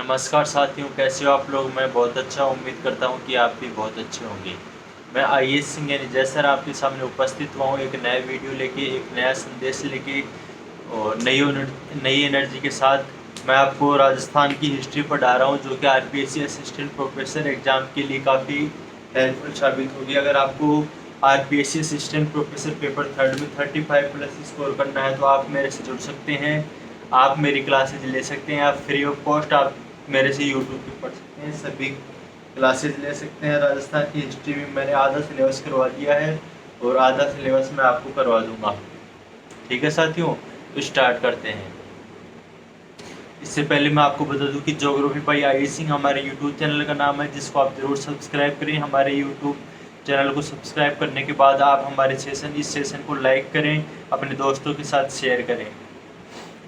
नमस्कार साथियों, कैसे हो आप लोग। मैं बहुत अच्छा उम्मीद करता हूं कि आप भी बहुत अच्छे होंगे। मैं आईएएस सिंह यानी जय सर आपके सामने उपस्थित हुआ हूं एक नया वीडियो लेके, एक नया संदेश लेके और नई एनर्जी के साथ। मैं आपको राजस्थान की हिस्ट्री पढ़ा रहा हूं जो कि आरपीएससी असिस्टेंट प्रोफेसर एग्ज़ाम के लिए काफ़ी हेल्पफुल साबित होगी। अगर आपको RPSC assistant professor paper third में 35+ स्कोर करना है तो आप मेरे से जुड़ सकते हैं। आप मेरी क्लासेज ले सकते हैं। आप फ्री ऑफ कॉस्ट आप मेरे से यूट्यूब पे पढ़ सकते हैं। सभी क्लासेज ले सकते हैं। राजस्थान की हिस्ट्री में मैंने आधा सिलेबस करवा दिया है और आधा सिलेबस मैं आपको करवा दूंगा। ठीक है साथियों, तो स्टार्ट करते हैं। इससे पहले मैं आपको बता दूं कि ज्योग्राफी बाई आई सिंह हमारे यूट्यूब चैनल का नाम है, जिसको आप ज़रूर सब्सक्राइब करें। हमारे यूट्यूब चैनल को सब्सक्राइब करने के बाद आप हमारे इस सेशन को लाइक करें, अपने दोस्तों के साथ शेयर करें।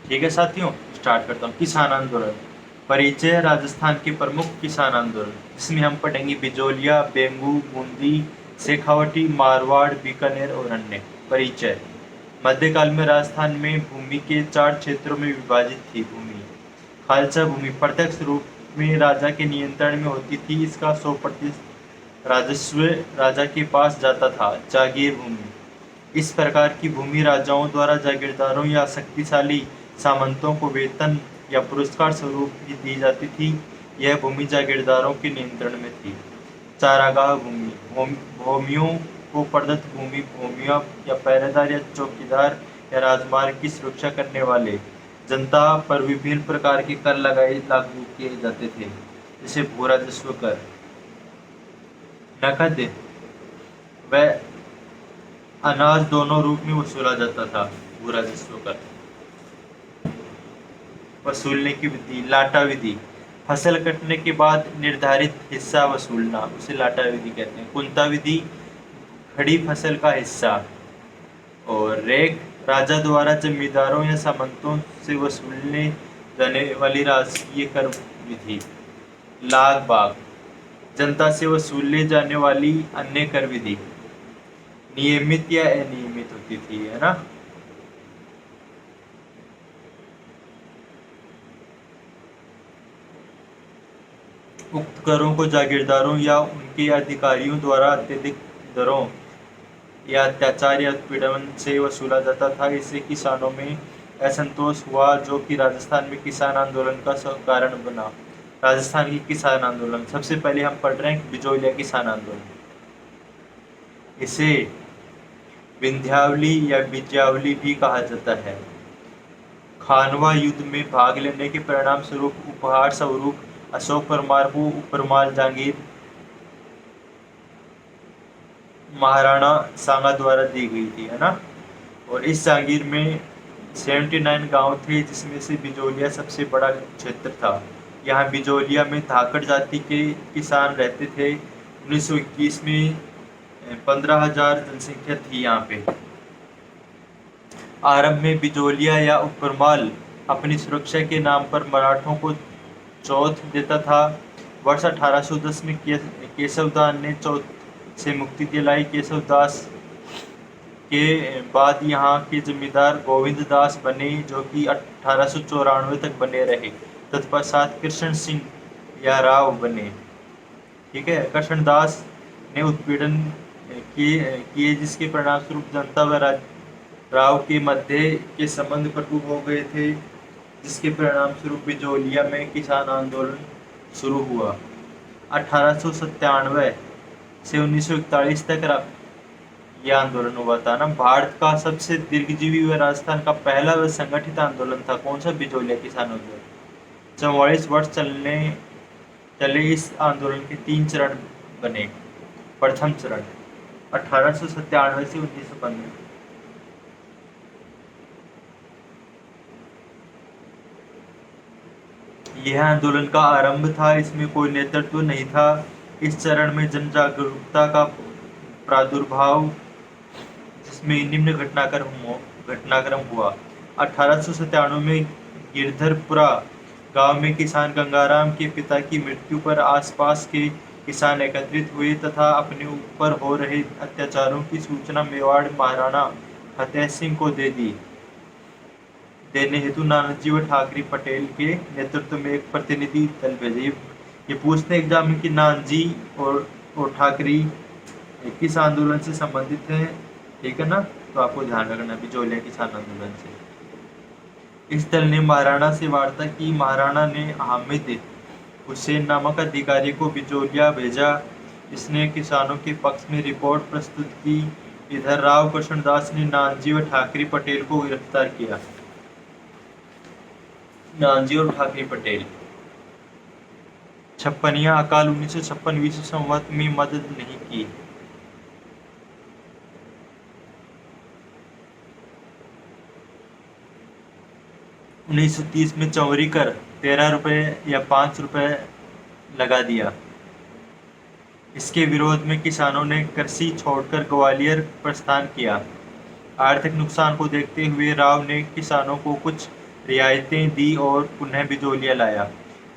ठीक है साथियों, स्टार्ट करता हूँ। किसान आंदोलन। परिचय। राजस्थान के प्रमुख किसान आंदोलन, इसमें हम पढ़ेंगे बिजोलिया, बेंगू, बूंदी, शेखावटी, मारवाड़, बीकानेर और अन्य। परिचय। मध्यकाल में राजस्थान में भूमि के 4 क्षेत्रों में विभाजित थी। भूमि। खालसा भूमि प्रत्यक्ष रूप में राजा के नियंत्रण में होती थी। इसका 100% राजस्व राजा के पास जाता था। जागीर भूमि। इस प्रकार की भूमि राजाओं द्वारा जागीरदारों या शक्तिशाली सामंतों को वेतन या पुरस्कार स्वरूप भी दी जाती थी। यह भूमि जागीरदारों के नियंत्रण में थी। चारागाह भूमि। भूमियों को प्रदत्त भूमि भूमिया या पहरेदार या चौकीदार या राजमार्ग की सुरक्षा करने वाले जनता पर विभिन्न प्रकार के कर लागू किए जाते थे, जैसे भू राजस्व कर, नकद व अनाज दोनों रूप में वसूला जाता था। भू राजस्व कर। वसूलने की विधि। लाटा विधि। फसल कटने के बाद निर्धारित हिस्सा वसूलना, उसे लाटा विधि कहते हैं। कुंता विधि। खड़ी फसल का हिस्सा। और रेक। राजा द्वारा जमींदारों या सामंतों से वसूलने जाने वाली राजकीय कर विधि। लाग बाग। जनता से वसूले जाने वाली अन्य कर विधि। नियमित या अनियमित होती थी, है ना। उक्त करों को जागीरदारों या उनके अधिकारियों द्वारा अत्यधिक दरों या अत्याचार या उत्पीड़न से वसूला जाता था। इससे किसानों में असंतोष हुआ, जो कि राजस्थान में किसान आंदोलन का कारण बना। राजस्थान की किसान आंदोलन। सबसे पहले हम पढ़ रहे हैं बिजोलिया किसान आंदोलन। इसे विंध्यावली या विजयावली भी कहा जाता है। खानवा युद्ध में भाग लेने के परिणाम स्वरूप उपहार स्वरूप अशोक परमार को उपरमाल जागीर महाराणा सांगा द्वारा दी गई थी, है ना। और इस जागीर में 79 गांव थे, जिसमें से बिजोलिया सबसे बड़ा क्षेत्र था। यहाँ बिजोलिया में धाकड़ जाति के किसान रहते थे। 1921 में 15,000 जनसंख्या थी यहाँ पे। आरंभ में बिजोलिया या उपरमाल अपनी सुरक्षा के नाम पर मराठों को चौथ देता था। वर्ष 1810 में केशवदास ने चौथ से मुक्ति दिलाई। केशवदास के बाद यहाँ के जमींदार गोविंद दास बने, जो कि 1894 तक बने रहे। तत्पश्चात कृष्ण सिंह या राव बने। ठीक है। कृष्णदास ने उत्पीड़न किए, जिसके परिणाम स्वरूप जनता व राव के मध्य के संबंध कटु हो गए थे, जिसके परिणाम स्वरूप बिजोलिया में किसान आंदोलन शुरू हुआ। 1897 से 1941 तक यह आंदोलन हुआ था ना। भारत का सबसे दीर्घजीवी व राजस्थान का पहला व संगठित आंदोलन था। कौन सा? बिजोलिया किसान आंदोलन। 44 वर्ष चले इस आंदोलन के 3 चरण बने। प्रथम चरण 1897 से 1915। यह आंदोलन का आरंभ था। इसमें कोई नेतृत्व नहीं था। इस चरण में जन जागरूकता का प्रादुर्भाव, जिसमें निम्न घटनाक्रम हुआ। 1897 में गिरधरपुरा गांव में किसान गंगाराम के पिता की मृत्यु पर आसपास के किसान एकत्रित हुए तथा अपने ऊपर हो रहे अत्याचारों की सूचना मेवाड़ महाराणा फतेह सिंह को दे देने हेतु नानाजी व ठाकरे पटेल के नेतृत्व में एक प्रतिनिधि दल भेजे। ये पूछते एग्जाम में कि नानाजी और ठाकरे किस आंदोलन से संबंधित हैं, ठीक है ना, तो आपको ध्यान रखना बिजोलिया किसान आंदोलन से। इस दल ने महाराणा से वार्ता की। महाराणा ने हामिद हुसैन नामक अधिकारी को बिजोलिया भेजा। इसने किसानों के पक्ष में रिपोर्ट प्रस्तुत की। इधर राव कृष्णदास ने नानाजी व ठाकरे पटेल को गिरफ्तार किया। नानाजी और ठाकरे पटेल। छप्पनिया अकाल 1956 विश्व संवत में मदद नहीं की। उन्नीस 1930 में चौरी कर 13 रुपये या 5 रुपये लगा दिया। इसके विरोध में किसानों ने कृषि छोड़कर ग्वालियर प्रस्थान किया। आर्थिक नुकसान को देखते हुए राव ने किसानों को कुछ रियायतें दी और पुनः बिजोलिया लाया।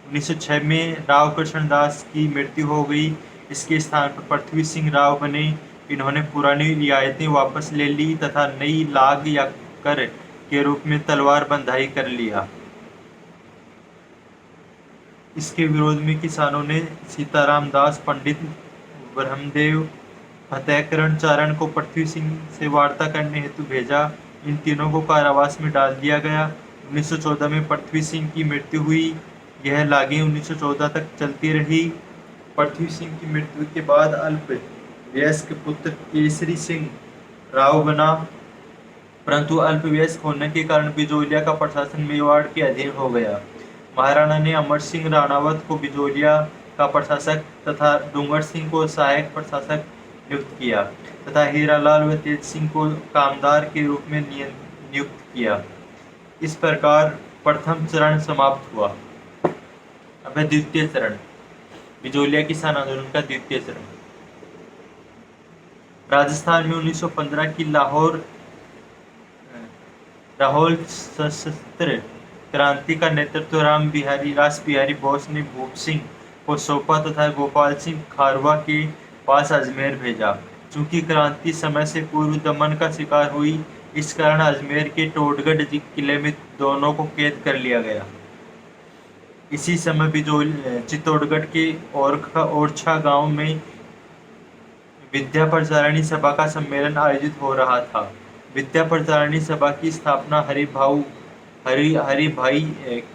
1906 में राव कृष्णदास की मृत्यु हो गई। इसके स्थान पर पृथ्वी सिंह राव बने। इन्होंने पुरानी रियायतें वापस ले ली तथा नई लाग या कर के रूप में तलवार बंधाई कर लिया। इसके विरोध में किसानों ने सीताराम दास, पंडित ब्रह्मदेव, फतेहकरण चारण को पृथ्वी सिंह से वार्ता करने हेतु भेजा। इन तीनों को कारावास में डाल दिया गया। 1914 में पृथ्वी सिंह की मृत्यु हुई। यह लागे 1914 तक चलती रही। पृथ्वी सिंह की मृत्यु के बाद अल्प वयस्क पुत्र केसरी सिंह राव बना, परंतु अल्पवयस्क होने के कारण बिजोलिया का प्रशासन मेवाड़ के अधीन हो गया। महाराणा ने अमर सिंह राणावत को बिजोलिया का प्रशासक तथा डूंगर सिंह को सहायक प्रशासक नियुक्त किया तथा हीरालाल व तेज सिंह को कामदार के रूप में नियुक्त किया। इस प्रकार प्रथम चरण समाप्त हुआ। अब द्वितीय चरण, बिजोलिया किसान आंदोलन का द्वितीय चरण। राजस्थान में 1915 की लाहौर सशस्त्र क्रांति का नेतृत्व रास बिहारी बोस ने भूप सिंह को सौंपा तथा गोपाल सिंह खारवा के पास अजमेर भेजा। चूंकि क्रांति समय से पूर्व दमन का शिकार हुई, इस कारण अजमेर के टोडगढ़ किले में दोनों को कैद कर लिया गया। इसी समय चित्तौड़गढ़ के ओरछा गांव में विद्या प्रचारिणी सभा का सम्मेलन आयोजित हो रहा था। विद्या प्रचारिणी सभा की स्थापना हरि भाई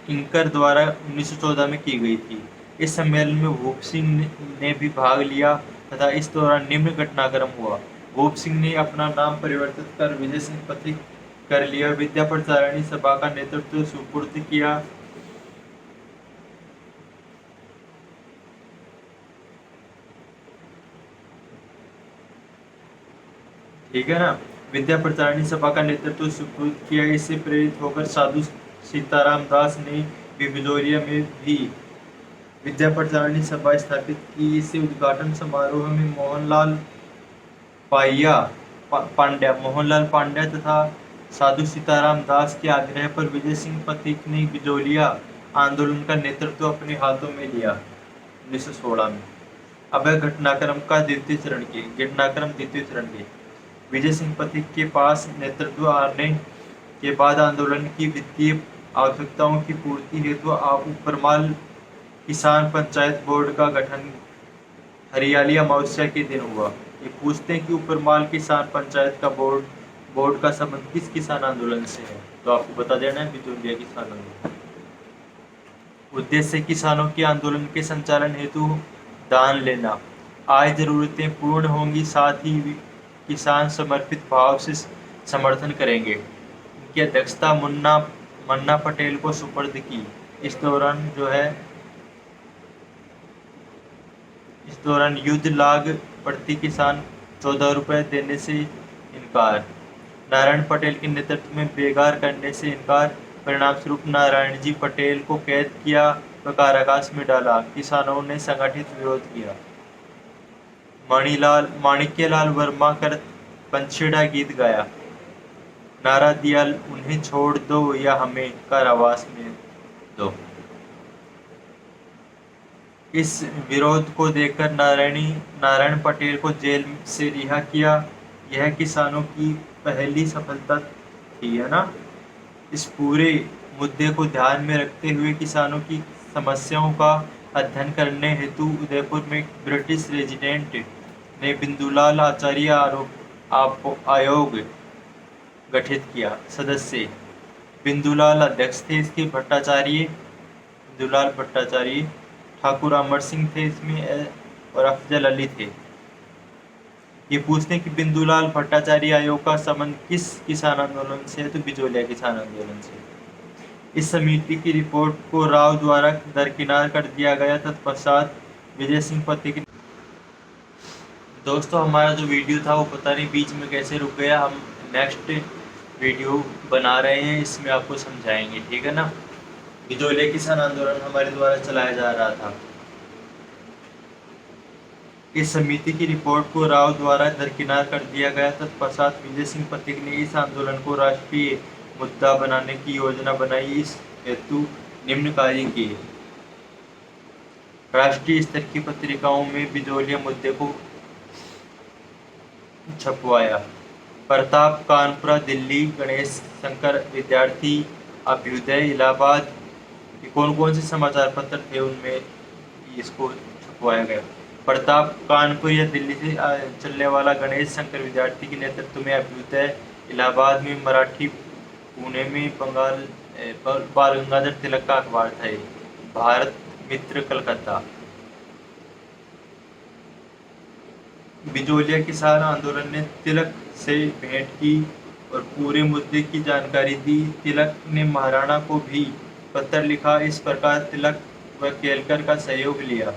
किंकर द्वारा 1914 में की गई थी। इस सम्मेलन में भूप सिंह ने भी भाग लिया तथा इस दौरान निम्न घटनाक्रम हुआ। भूप सिंह ने अपना नाम परिवर्तित कर विजय सिंह पथिक कर लिया। विद्या प्रचारिणी सभा का नेतृत्व सुपुर्द किया। ठीक है ना। विद्या प्रचारिणी सभा का नेतृत्व सुपुर्द किया। इससे प्रेरित होकर साधु सीताराम दास ने भी बिजोलिया में भी विद्या प्रचारिणी सभा स्थापित की। इसे उद्घाटन समारोह में मोहनलाल पांड्या तथा साधु सीताराम दास के आग्रह पर विजय सिंह पथिक ने बिजोलिया आंदोलन का नेतृत्व अपने हाथों में लिया 1916 में। अब घटनाक्रम द्वितीय चरण के विजय सिंह पथिक के पास नेतृत्व आने के बाद आंदोलन की वित्तीय आवश्यकताओं की पूर्ति हेतु उपरमाल किसान पंचायत बोर्ड का गठन हरियाली अमावस्या के दिन हुआ। ये पूछते हैं कि उपरमाल किसान पंचायत का बोर्ड का संबंध किस किसान आंदोलन से है, तो आपको बता देना है बिजोलिया किसान आंदोलन। उद्देश्य किसानों के आंदोलन के संचालन हेतु दान लेना। आय जरूरतें पूर्ण होंगी, साथ ही किसान समर्पित भाव से समर्थन करेंगे। इनकी अध्यक्षता मन्ना पटेल को सुपर्द की। इस दौरान युद्ध लाग प्रति किसान 14 रुपये देने से इनकार। नारायण पटेल के नेतृत्व में बेगार करने से इनकार। परिणाम स्वरूप नारायण जी पटेल को कैद किया व कारागार में डाला। किसानों ने संगठित विरोध किया। माणिक्यलाल वर्मा कर पंछेड़ा गीत गाया। नारा दिया, उन्हें छोड़ दो या हमें कारावास में दो। इस विरोध को देखकर नारायण पटेल को जेल से रिहा किया। यह किसानों की पहली सफलता थी, है ना। इस पूरे मुद्दे को ध्यान में रखते हुए किसानों की समस्याओं का अध्ययन करने हेतु उदयपुर में ब्रिटिश रेजिडेंट ने बिंदुलाल आचार्य आयोग गठित किया। सदस्य बिंदुलाल अध्यक्ष थे इसके, बिंदुलाल भट्टाचार्य, ठाकुर अमर सिंह थे इसमें और अफजल अली थे। ये पूछते हैं कि बिंदुलाल भट्टाचार्य आयोग का संबंध किस किसान आंदोलन से है, तो बिजोलिया किसान आंदोलन से। इस समिति की रिपोर्ट को राव द्वारा दरकिनार कर दिया गया। तत्पश्चात विजय सिंह पथिक। दोस्तों हमारा जो वीडियो था वो पता नहीं बीच में कैसे रुक गया, हम नेक्स्ट वीडियो बना रहे हैं, इसमें आपको समझाएंगे, ठीक है ना। बिजोलिया किसान आंदोलन हमारे द्वारा चलाया जा रहा था। इस समिति की रिपोर्ट को राव द्वारा दरकिनार कर दिया गया। तत्पश्चात विजय सिंह पथिक ने इस आंदोलन को राष्ट्रीय मुद्दा बनाने की योजना बनाई। इस हेतु निम्न कार्य किए। राष्ट्रीय स्तर की पत्रिकाओं में बिजोलिया मुद्दे को छपवाया। प्रताप, कानपुरा, दिल्ली, गणेश शंकर, विद्यार्थी, अभ्युदय, इलाहाबाद, कौन कौन से समाचार पत्र थे उनमें इसको छपवाया गया। प्रताप, कानपुर या दिल्ली से चलने वाला गणेश शंकर विद्यार्थी के नेतृत्व में अभ्युदय, इलाहाबाद में मराठी, पुणे में बाल गंगाधर तिलक का अखबार था। भारत मित्र, कलकत्ता। बिजोलिया किसान आंदोलन ने तिलक से भेंट की और पूरे मुद्दे की जानकारी दी। तिलक ने महाराणा को भी पत्र लिखा। इस प्रकार तिलक व केलकर का सहयोग लिया।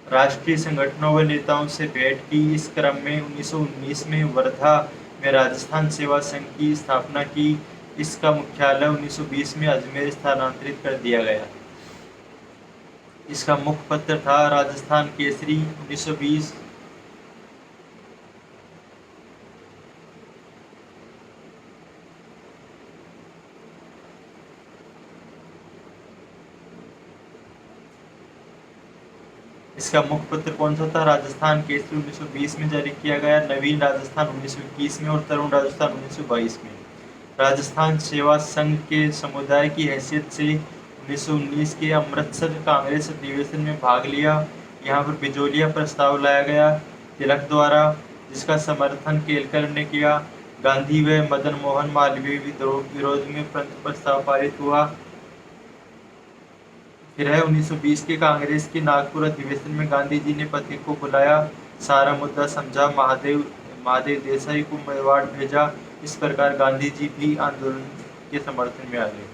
राष्ट्रीय संगठनों व नेताओं से भेंट की। इस क्रम में 1919 में वर्धा में राजस्थान सेवा संघ की स्थापना की। इसका मुख्यालय 1920 में अजमेर स्थानांतरित कर दिया गया। इसका मुख्य पत्र था राजस्थान केसरी। 1920 इसका मुख्य पत्र कौन सा था? राजस्थान केसरी 1920 में जारी किया गया। नवीन राजस्थान 1921 में और तरुण राजस्थान 1922 में। राजस्थान सेवा संघ के समुदाय की हैसियत से 1919 के अमृतसर कांग्रेस अधिवेशन में भाग लिया। यहाँ पर बिजोलिया प्रस्ताव लाया गया तिलक द्वारा, जिसका समर्थन केलकर ने किया। गांधी व मदन मोहन मालवीय विरोध में प्रस्ताव पारित हुआ। फिर है 1920 के कांग्रेस के नागपुर अधिवेशन में गांधी जी ने पथिक को बुलाया, सारा मुद्दा समझा, महादेव देसाई को मेवाड़ भेजा। इस प्रकार गांधी जी भी आंदोलन के समर्थन में आ गए।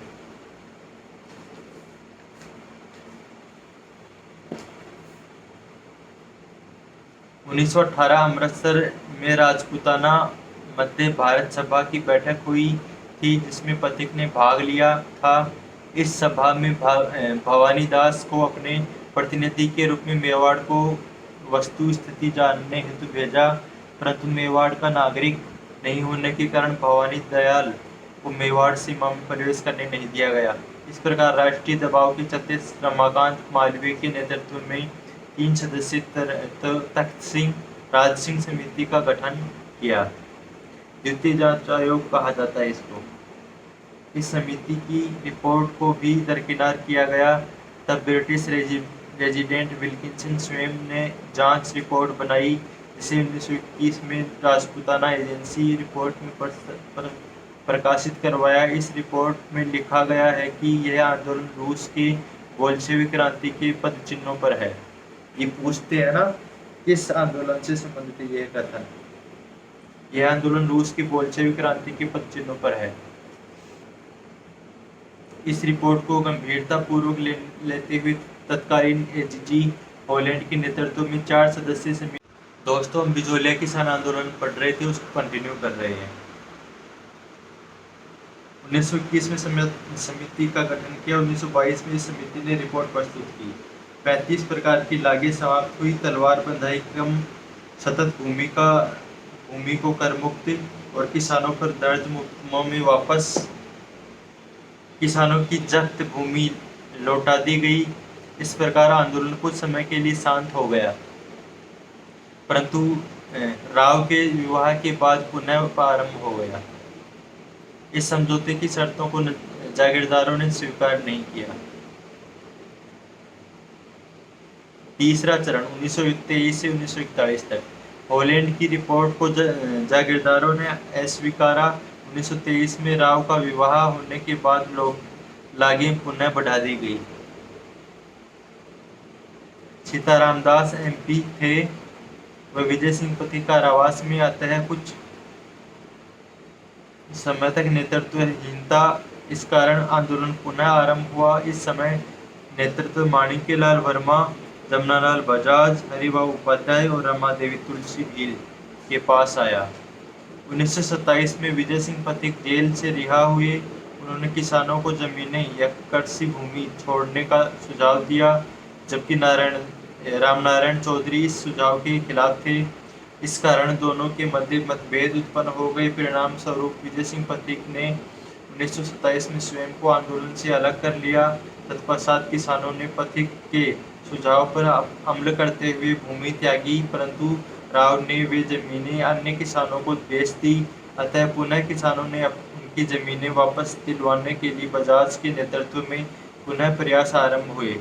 उन्नीस 1918 अमृतसर में राजपूताना मध्य भारत सभा की बैठक हुई थी, जिसमें पथिक ने भाग लिया था। इस सभा में भवानी दास को अपने प्रतिनिधि के रूप में मेवाड़ को वस्तु स्थिति जानने हेतु भेजा, परंतु मेवाड़ का नागरिक नहीं होने के कारण भवानी दयाल को मेवाड़ सीमा में प्रवेश करने नहीं दिया गया। इस प्रकार राष्ट्रीय दबाव के चलते रमाकांत मालवीय के नेतृत्व में 3 सदस्यीय तख्त सिंह राज सिंह समिति का गठन किया। द्वितीय जांच आयोग कहा जाता है इसको। इस समिति की रिपोर्ट को भी दरकिनार किया गया। तब ब्रिटिश रेजिडेंट विल्किंसन स्वयं ने जांच रिपोर्ट बनाई, जिसे 1921 में राजपूताना एजेंसी रिपोर्ट में प्रकाशित करवाया। इस रिपोर्ट में लिखा गया है कि यह आंदोलन रूस के बोल्शेविक क्रांति के पद चिन्हों पर है। ये पूछते हैं ना किस आंदोलन से संबंधित यह कथन। यह आंदोलन रूस की बोल्शेविक क्रांति के पद चिन्हों पर है। इस रिपोर्ट को गंभीरता पूर्वक लेते हुए तत्कालीन एचजी हॉलैंड के नेतृत्व में 4 सदस्यीय समिति। दोस्तों हम बिजोलिया किसान आंदोलन पढ़ रहे थे, उसको कंटिन्यू कर रहे हैं। 1921 में समिति का गठन किया। 1922 में इस समिति ने रिपोर्ट प्रस्तुत की। 35 प्रकार की लागें समाप्त हुई। तलवार बंधाई कम, सतत भूमि को कर मुक्त और किसानों पर दर्ज मुकदमों में वापस किसानों की जब्त भूमि लौटा दी गई। इस प्रकार आंदोलन कुछ समय के लिए शांत हो गया, परंतु राव के विवाह के बाद पुनः प्रारंभ हो गया। इस समझौते की शर्तों को जागीरदारों ने स्वीकार नहीं किया। तीसरा चरण 1923 से 1941 तक। हॉलैंड की रिपोर्ट को जागीरदारों ने अस्वीकारा। 1923 में राव का विवाह होने के बाद लागें पुनः बढ़ा दी गई। सीताराम दास एमपी थे। वह विजय सिंह पति कारावास में अतः कुछ समय तक नेतृत्वहीनता। इस कारण आंदोलन पुनः आरंभ हुआ। इस समय नेतृत्व माणिक्यलाल वर्मा, जमनालाल बजाज, हरिबाबू उपाध्याय और रमा देवी तुलसी भील के पास आया। 1927 में विजय सिंह पथिक जेल से रिहा हुए। उन्होंने किसानों को जमीनें या कृषि भूमि छोड़ने का सुझाव दिया, जबकि रामनारायण चौधरी इस सुझाव के खिलाफ थे। इस कारण दोनों के मध्य मतभेद उत्पन्न हो गए। परिणाम स्वरूप विजय सिंह पथिक ने 1927 में स्वयं को आंदोलन से अलग कर लिया। तत्पश्चात किसानों ने पथिक के सुझाव पर अमल करते हुए भूमि त्यागी, परंतु राव ने वे जमीनें अन्य किसानों को बेच दी। अतः पुनः किसानों ने उनकी जमीनें वापस दिलवाने के लिए बजाज के नेतृत्व में पुनः प्रयास आरंभ हुए।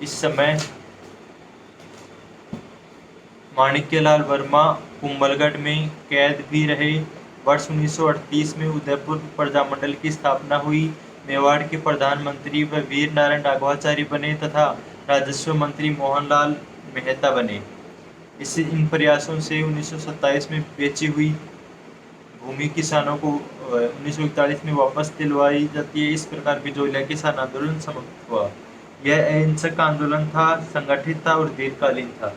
इस समय माणिक्यलाल वर्मा कुंभलगढ़ में कैद भी रहे। वर्ष 1938 में उदयपुर प्रजामंडल की स्थापना हुई। मेवाड़ के प्रधानमंत्री व वीर नारायण राघवाचारी बने तथा राजस्व मंत्री मोहनलाल मेहता बने। इन प्रयासों से 1927 में बेची हुई भूमि किसानों को 1941 में वापस दिलवाई जाती है। इस प्रकार बिजोलिया किसान आंदोलन समाप्त हुआ। यह अहिंसक आंदोलन था, संगठित था और दीर्घकालीन था।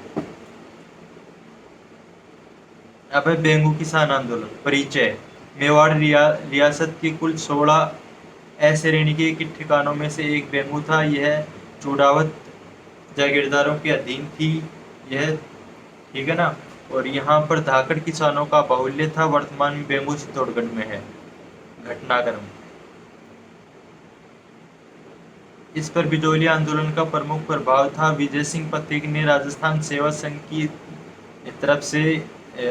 अब है बेंगू किसान आंदोलन। परिचय। मेवाड़ रियासत के कुल 16 अश्रेणी के ठिकानों में से एक बेंगू था। यह चूड़ावत जागीरदारों के अधीन थी। यह ठीक है ना। और यहाँ पर धाकड़ किसानों का बाहुल्य था। वर्तमान में बेंगू चित्तौड़गढ़ में है। घटनाक्रम। इस पर बिजोलिया आंदोलन का प्रमुख प्रभाव था। विजय सिंह पथिक ने राजस्थान सेवा संघ की तरफ से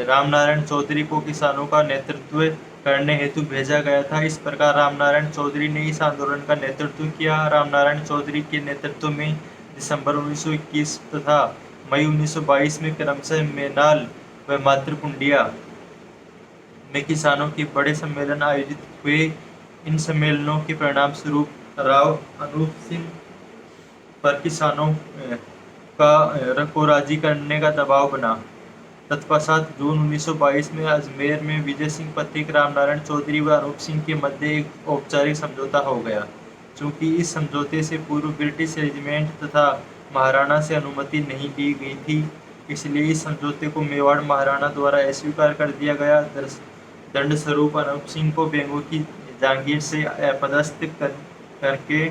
रामनारायण चौधरी को किसानों का नेतृत्व करने हेतु भेजा गया था। इस प्रकार रामनारायण चौधरी ने इस आंदोलन का नेतृत्व किया। रामनारायण चौधरी के नेतृत्व में दिसंबर 1921 तथा मई 1922 में क्रमशः मेनाल व मातृकुंडिया में किसानों के बड़े सम्मेलन आयोजित हुए। इन सम्मेलनों के परिणाम स्वरूप राव अनूप सिंह पर किसानों को राजी करने का दबाव बना। तत्पश्चात जून 1922 में अजमेर में विजय सिंह पथिक, रामनारायण चौधरी व अनूप सिंह के मध्य एक औपचारिक समझौता हो गया। चूंकि इस समझौते से पूर्व ब्रिटिश रेजिमेंट तथा महाराणा से अनुमति नहीं ली गई थी, इसलिए इस समझौते को मेवाड़ महाराणा द्वारा अस्वीकार कर दिया गया। दंड स्वरूप अनूप सिंह को बेंगू की जागीर से अपदस्थ करके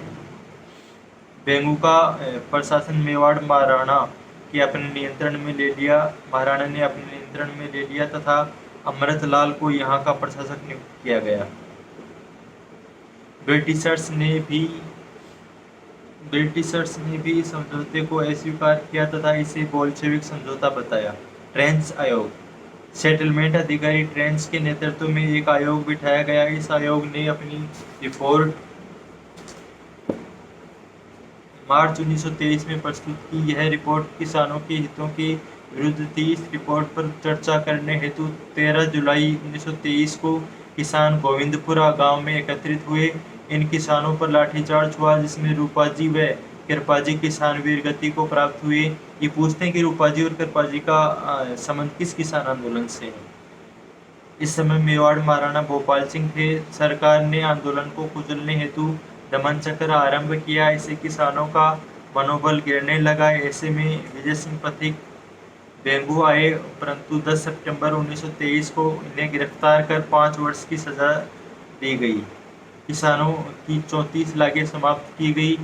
बेंगू का प्रशासन मेवाड़ महाराणा के अपने नियंत्रण में ले लिया। महाराणा ने अपने नियंत्रण में ले लिया तथा अमृतलाल को यहाँ का प्रशासक नियुक्त किया गया। ब्रिटिशर्स ने भी इस समझौते को अस्वीकार किया तथा इसे बोल्शेविक समझौता बताया। ट्रेंच आयोग। सेटलमेंट अधिकारी ट्रेंच के नेतृत्व में एक आयोग बिठाया गया। इस आयोग ने अपनी रिपोर्ट मार्च 1923 में प्रस्तुत की। यह रिपोर्ट किसानों के हितों के विरुद्ध थी। इस रिपोर्ट पर चर्चा करने हेतु 13 जुलाई 1923 को किसान गोविंदपुरा गांव में एकत्रित हुए। इन किसानों पर लाठीचार्ज हुआ, जिसमें रूपाजी व कृपाजी किसान वीरगति को प्राप्त हुए। ये पूछते हैं कि रूपाजी और कृपाजी का संबंध किस किसान आंदोलन से है। इस समय मेवाड़ महाराणा भोपाल सिंह थे। सरकार ने आंदोलन को कुचलने हेतु दमन चक्र आरंभ किया। इससे किसानों का मनोबल गिरने लगा। ऐसे में विजय सिंह पथिक बेंगू आए, परंतु 10 सितंबर 1923 को इन्हें गिरफ्तार कर 5 वर्ष की सजा दी गई। किसानों की 34 लागें समाप्त की गई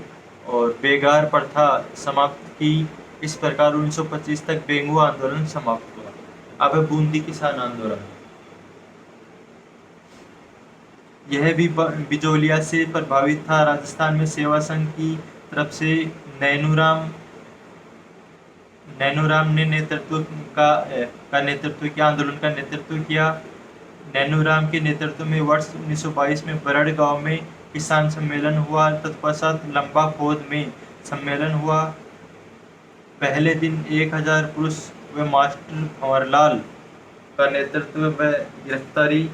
और बेगार प्रथा समाप्त की। इस प्रकार 1925 तक बेंगू आंदोलन समाप्त हुआ। अब बूंदी किसान आंदोलन। यह भी बिजोलिया से प्रभावित था। राजस्थान में सेवा संघ की तरफ से नैनूराम ने आंदोलन का नेतृत्व किया। नैनूराम के नेतृत्व में वर्ष 1922 में बरड़ गांव में किसान सम्मेलन हुआ। तत्पश्चात लंबा खोद में सम्मेलन हुआ। पहले दिन 1000 पुरुष व मास्टर भंवरलाल का नेतृत्व व गिरफ्तारी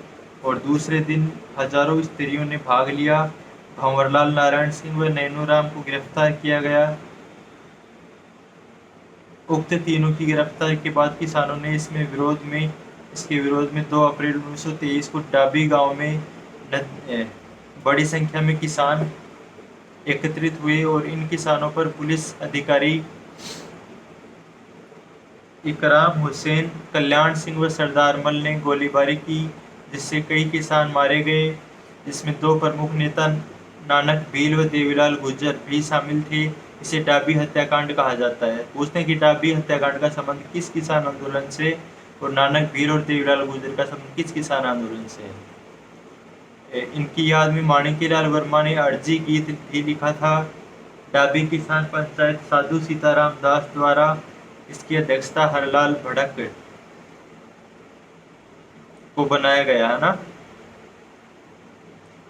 और दूसरे दिन हजारों स्त्रियों ने भाग लिया। भंवरलाल, नारायण सिंह व नैनूराम को गिरफ्तार किया गया। उक्त तीनों की गिरफ्तारी के बाद किसानों ने इसके विरोध में 2 अप्रैल 1923 को डाबी गांव में बड़ी संख्या में किसान एकत्रित हुए और इन किसानों पर पुलिस अधिकारी इकराम हुसैन, कल्याण सिंह व सरदार मल ने गोलीबारी की, जिससे कई किसान मारे गए, जिसमें 2 प्रमुख नेता नानक भील व देवीलाल गुर्जर भी शामिल थे। इसे डाबी हत्याकांड कहा जाता है। पूछते हैं कि डाबी हत्याकांड का संबंध किस किसान आंदोलन से और नानक भील और देवीलाल गुर्जर का संबंध किस किसान आंदोलन से है। इनकी याद में माणिक्यलाल वर्मा ने अर्जी गीत भी लिखा था। डाबी किसान पंचायत साधु सीताराम दास द्वारा, इसकी अध्यक्षता हरलाल भड़क को बनाया गया है ना।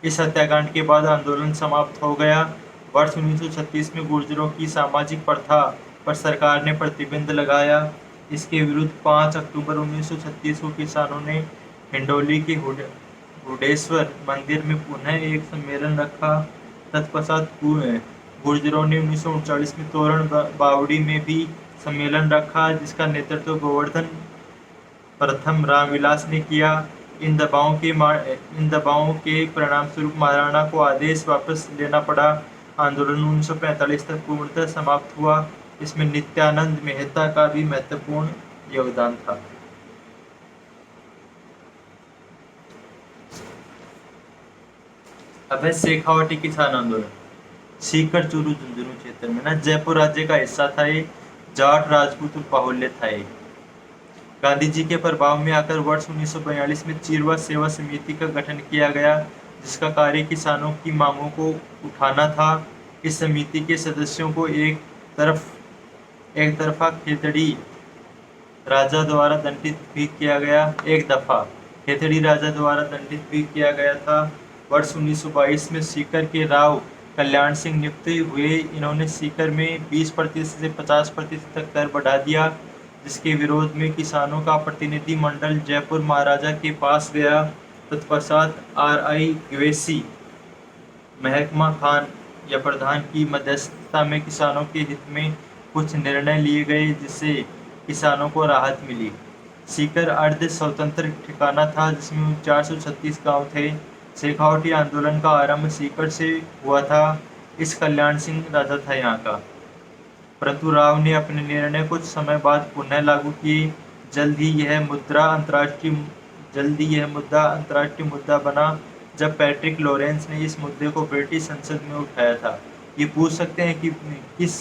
इस हत्याकांड के बाद आंदोलन समाप्त हो गया। वर्ष 1936 में गुर्जरों की सामाजिक प्रथा पर सरकार ने प्रतिबंध लगाया। इसके विरुद्ध 5 अक्टूबर 1936 को किसानों ने हिंडोली के हुडेश्वर मंदिर में पुनः एक सम्मेलन रखा। तत्पश्चात गुर्जरों ने 1939 में तोरण बावड़ी में भी सम्मेलन रखा, जिसका नेतृत्व गोवर्धन प्रथम रामविलास ने किया। इन दबावों के परिणामस्वरूप महाराणा को आदेश वापस लेना पड़ा। आंदोलन 1945 तक पूर्णतः समाप्त हुआ। इसमें नित्यानंद मेहता का भी महत्वपूर्ण योगदान था। अब है शेखावटी किसान आंदोलन। सीकर, चूरू, झुंझुनू क्षेत्र में ना जयपुर राज्य का हिस्सा था ये। जाट, राजपूत, बाहुल्य था ये। गांधी जी के प्रभाव में आकर वर्ष 1942 में चिरवा सेवा समिति का गठन किया गया, जिसका कार्य किसानों की मांगों को उठाना था। इस समिति के सदस्यों को एक तरफा खेतड़ी राजा द्वारा दंडित भी किया गया था। वर्ष 1922 में सीकर के राव कल्याण सिंह नियुक्त हुए। इन्होंने सीकर में 20% से 50% तक कर बढ़ा दिया, जिसके विरोध में किसानों का प्रतिनिधि मंडल जयपुर महाराजा के पास गया। तत्पश्चात RI गवेसी, महकमा खान या प्रधान की मध्यस्थता में किसानों के हित में कुछ निर्णय लिए गए, जिससे किसानों को राहत मिली। सीकर अर्ध स्वतंत्र ठिकाना था, जिसमें 436 गांव थे। शेखावटी आंदोलन का आरंभ सीकर से हुआ था। इस कल्याण सिंह राजा था यहाँ का, परंतु राव ने अपने निर्णय कुछ समय बाद पुनः लागू किए। जल्द ही यह मुद्दा अंतर्राष्ट्रीय मुद्दा बना, जब पैट्रिक लॉरेंस ने इस मुद्दे को ब्रिटिश संसद में उठाया था। ये पूछ सकते हैं कि किस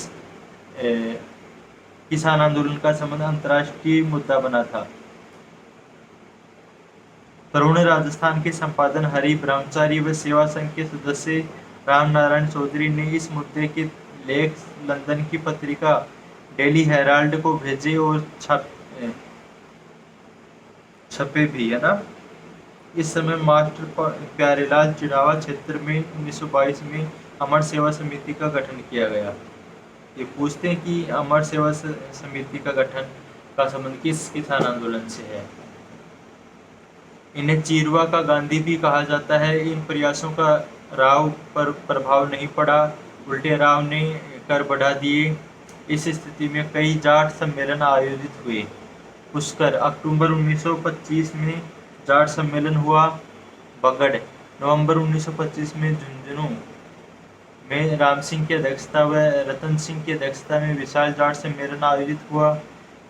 किसान आंदोलन का संबंध अंतर्राष्ट्रीय मुद्दा बना था। तरुण राजस्थान के संपादन हरि ब्रह्मचारी व सेवा संघ के सदस्य राम नारायण चौधरी ने इस मुद्दे के लेख लंदन की पत्रिका डेली हेराल्ड को भेजे और छपे भी, है ना। इस समय मास्टर प्यारेलाल चिड़ावा क्षेत्र में 1922 में अमर सेवा समिति का गठन किया गया। ये पूछते हैं कि अमर सेवा समिति का गठन का संबंध किस किसान आंदोलन से है। इन्हें चिरवा का गांधी भी कहा जाता है। इन प्रयासों का राव पर प्रभाव नहीं पड़ा, उल्टे राव ने कर बढ़ा दिए। इस स्थिति में कई जाट सम्मेलन आयोजित हुए। पुष्कर, अक्टूबर 1925 में जाट सम्मेलन हुआ। बगड़, नवंबर 1925 में झुंझुनू में राम सिंह की अध्यक्षता व रतन सिंह की अध्यक्षता में विशाल जाट सम्मेलन आयोजित हुआ।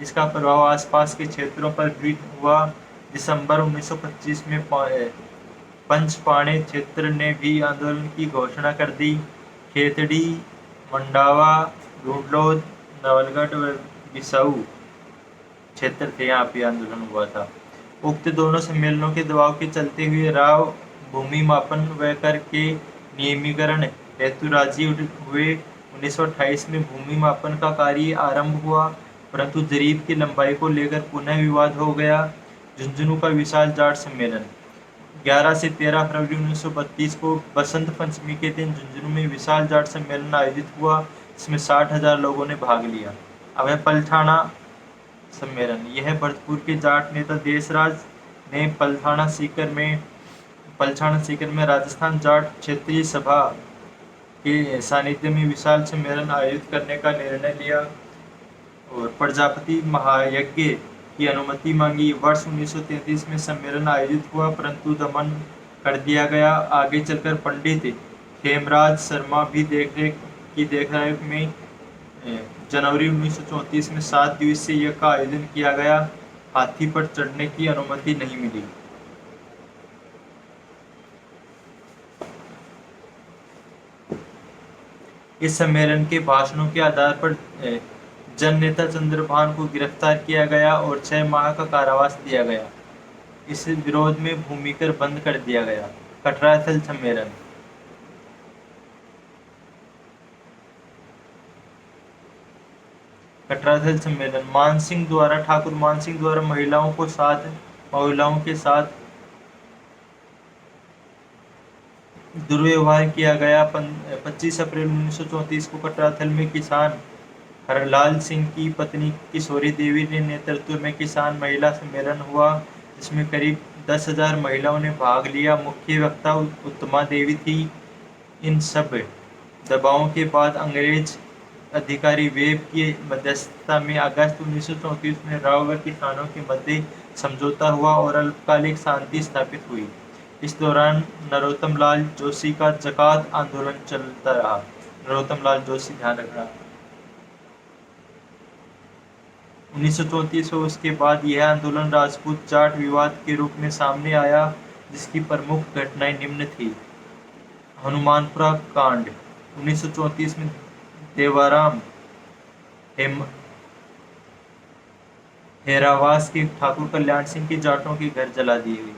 इसका प्रभाव आसपास के क्षेत्रों पर भी हुआ। दिसंबर 1925 में पंचपाणे क्षेत्र ने भी आंदोलन की घोषणा कर दी। खेतड़ी, मंडावा, ढूंढलोद, नवलगढ़ व बिसाऊ क्षेत्र थे, यहाँ पे आंदोलन हुआ था। उक्त दोनों सम्मेलनों के दबाव के चलते हुए राव भूमि मापन व कर के नियमीकरण हेतु राजी हुए। 1928 में भूमि मापन का कार्य आरंभ हुआ, परंतु जरीब की लंबाई को लेकर पुनः विवाद हो गया। झुंझुनू का विशाल जाट सम्मेलन। 11 से 13 फरवरी 1932 को बसंत पंचमी के दिन झुंझुनू में विशाल जाट सम्मेलन आयोजित हुआ, जिसमें 60,000 लोगों ने भाग लिया। अब है पलठाना सम्मेलन। यह भरतपुर के जाट नेता देशराज ने पलठाना सीकर में राजस्थान जाट क्षेत्रीय सभा के सानिध्य में विशाल सम्मेलन आयोजित करने का निर्णय लिया और प्रजापति महायज्ञ की अनुमति मांगी। वर्ष 1933 में सम्मेलन आयोजित हुआ, परंतु दमन कर दिया गया। आगे चलकर पंडित हेमराज शर्मा भी देखरेख में जनवरी 1934 में 7 दिवसीय यज्ञ का आयोजन किया गया। हाथी पर चढ़ने की अनुमति नहीं मिली। इस सम्मेलन के भाषणों के आधार पर जन नेता चंद्रभान को गिरफ्तार किया गया और 6 माह का कारावास दिया गया। इस विरोध में भूमिकर बंद कर दिया गया। कटराथल सम्मेलन। कटराथल सम्मेलन ठाकुर मानसिंह द्वारा महिलाओं के साथ दुर्व्यवहार किया गया। 25 अप्रैल 1934 को कटराथल में किसान हरलाल सिंह की पत्नी किशोरी देवी के नेतृत्व में किसान महिला सम्मेलन हुआ, जिसमें करीब 10,000 महिलाओं ने भाग लिया। मुख्य वक्ता उत्तमा देवी थी। इन सब दबावों के बाद अंग्रेज अधिकारी वेब की मध्यस्थता में अगस्त 1934 में राव व किसानों के मध्य समझौता हुआ और अल्पकालिक शांति स्थापित हुई। इस दौरान नरोत्तम लाल जोशी का जकात आंदोलन चलता रहा। नरोत्तम लाल जोशी, ध्यान रखना। 1934 और उसके बाद यह आंदोलन राजपूत जाट विवाद के रूप में सामने आया, जिसकी प्रमुख घटनाएं निम्न थी। हनुमानपुरा कांड। 1934 में देवाराम हेरावास के ठाकुर कल्याण सिंह के जाटों के घर जला दिए गए।